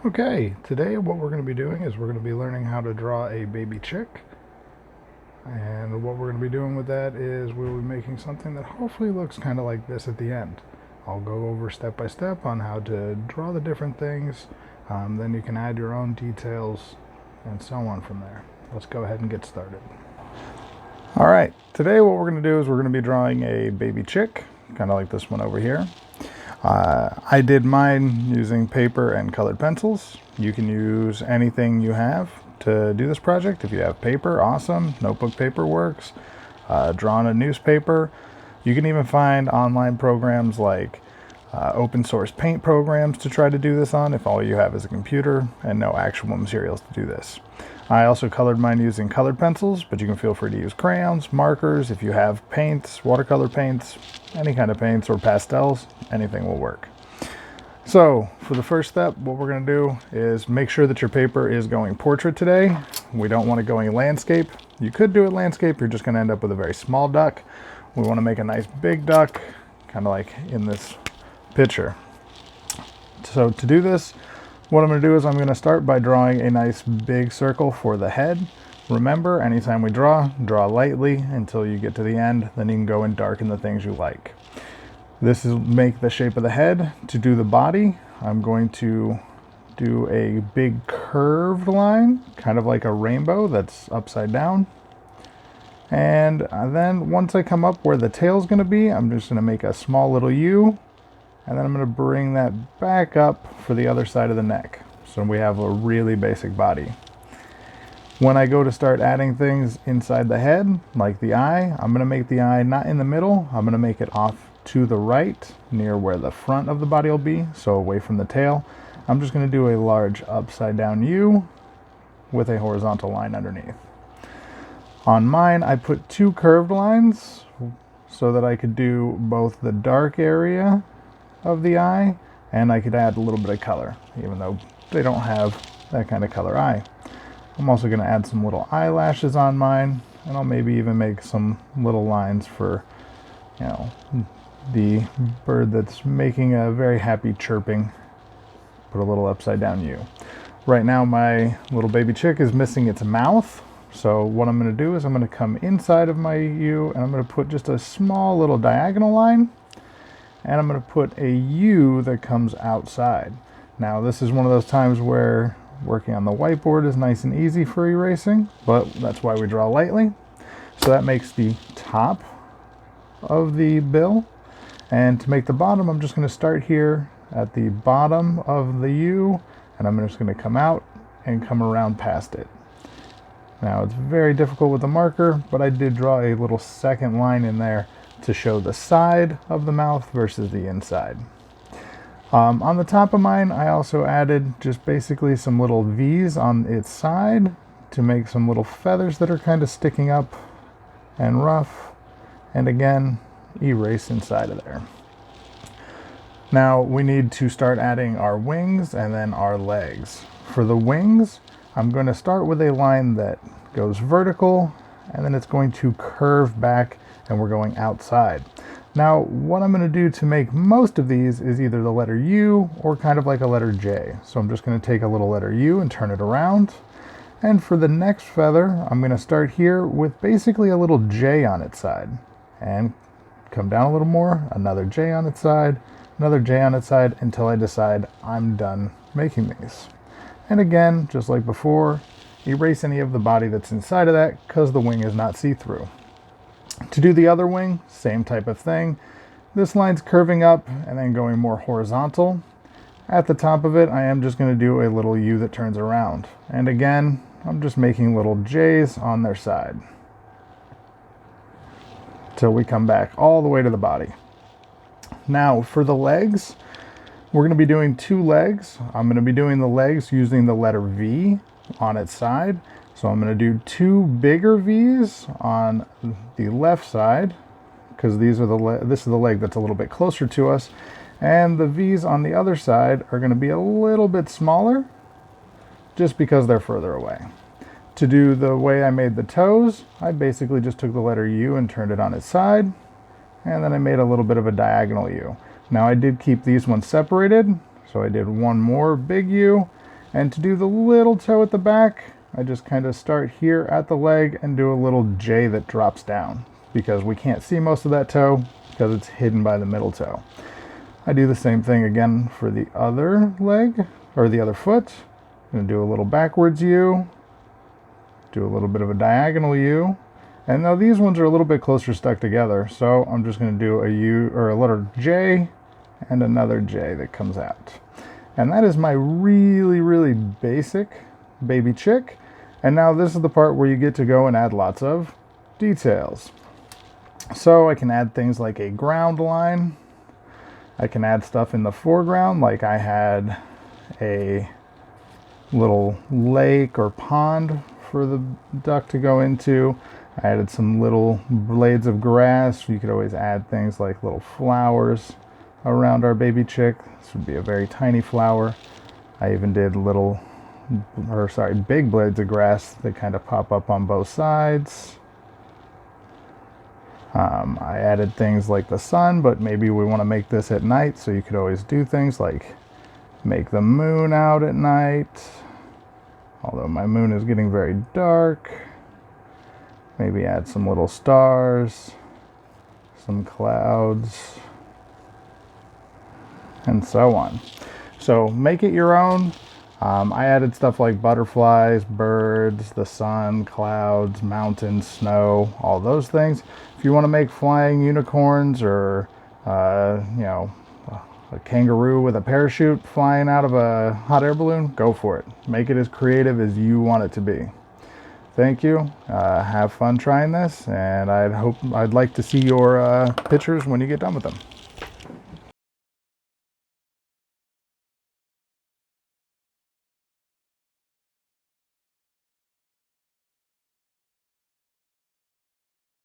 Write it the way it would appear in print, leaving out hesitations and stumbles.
Okay, today what we're going to be doing is we're going to be learning how to draw a baby chick. And what we're going to be doing with that is we'll be making something that hopefully looks kind of like this at the end. I'll go over step by step on how to draw the different things. Then you can add your own details and so on from there. Let's go ahead and get started. All right, today what we're going to do is we're going to be drawing a baby chick, kind of like this one over here. I did mine using paper and colored pencils. You can use anything you have to do this project. If you have paper, awesome. Notebook paper works. Draw on a newspaper. You can even find online programs like open source paint programs to try to do this on if all you have is a computer and no actual materials to do this. I also colored mine using colored pencils, but you can feel free to use crayons, markers. If you have paints, watercolor paints, any kind of paints or pastels, anything will work. So for the first step, what we're going to do is make sure that your paper is going portrait today. We don't want it going landscape. You could do it landscape. You're just going to end up with a very small duck. We want to make a nice big duck, kind of like in this picture. So to do this, what I'm going to do is I'm going to start by drawing a nice big circle for the head. Remember, anytime we draw lightly until you get to the end, then you can go and darken the things you like. This is make the shape of the head. To do the body, I'm going to do a big curved line, kind of like a rainbow that's upside down. And then once I come up where the tail is going to be, I'm just going to make a small little U. And then I'm going to bring that back up for the other side of the neck. So we have a really basic body. When I go to start adding things inside the head, like the eye, I'm going to make the eye not in the middle. I'm going to make it off to the right, near where the front of the body will be, so away from the tail. I'm just going to do a large upside down U with a horizontal line underneath. On mine, I put two curved lines so that I could do both the dark area of the eye and I could add a little bit of color, even though they don't have that kind of color eye. I'm also going to add some little eyelashes on mine, and I'll maybe even make some little lines for, the bird that's making a very happy chirping. Put a little upside down U. Right now my little baby chick is missing its mouth, so what I'm going to do is I'm going to come inside of my U and I'm going to put just a small little diagonal line, and I'm going to put a U that comes outside. Now this is one of those times where working on the whiteboard is nice and easy for erasing, but that's why we draw lightly. So that makes the top of the bill. And to make the bottom, I'm just going to start here at the bottom of the U, and I'm just going to come out and come around past it. Now it's very difficult with the marker, but I did draw a little second line in there to show the side of the mouth versus the inside. On the top of mine, I also added just basically some little V's on its side to make some little feathers that are kind of sticking up and rough. And again, erase inside of there. Now we need to start adding our wings and then our legs. For the wings, I'm going to start with a line that goes vertical, and then it's going to curve back and we're going outside. Now what I'm going to do to make most of these is either the letter U or kind of like a letter J. So I'm just going to take a little letter U and turn it around. And for the next feather, I'm going to start here with basically a little J on its side and come down a little more, another J on its side, another J on its side, until I decide I'm done making these. And again, just like before, erase any of the body that's inside of that because the wing is not see-through. To do the other wing, same type of thing. This line's curving up and then going more horizontal. At the top of it, I am just going to do a little U that turns around. And again, I'm just making little J's on their side till we come back all the way to the body. Now for the legs, we're going to be doing two legs. I'm going to be doing the legs using the letter V on its side. So I'm going to do two bigger V's on the left side because this is the leg that's a little bit closer to us, and the V's on the other side are going to be a little bit smaller just because they're further away. To do the way I made the toes, I basically just took the letter U and turned it on its side, and then I made a little bit of a diagonal U. Now I did keep these ones separated, so I did one more big U, And to do the little toe at the back, I just kind of start here at the leg and do a little J that drops down, because we can't see most of that toe because it's hidden by the middle toe. I do the same thing again for the other leg, or the other foot. I'm going to do a little backwards U, do a little bit of a diagonal U, and now these ones are a little bit closer stuck together, so I'm just going to do a U, or a letter J, and another J that comes out. And that is my really, really basic baby chick. And now this is the part where you get to go and add lots of details. So I can add things like a ground line. I can add stuff in the foreground, like I had a little lake or pond for the duck to go into. I added some little blades of grass. You could always add things like little flowers around our baby chick. This would be a very tiny flower. I even did big blades of grass that kind of pop up on both sides. I added things like the sun, but maybe we want to make this at night, so you could always do things like make the moon out at night. Although my moon is getting very dark. Maybe add some little stars, some clouds, and so on. So make it your own. I added stuff like butterflies, birds, the sun, clouds, mountains, snow, all those things. If you want to make flying unicorns, or a kangaroo with a parachute flying out of a hot air balloon, go for it. Make it as creative as you want it to be. Thank you. Have fun trying this, and I'd like to see your pictures when you get done with them.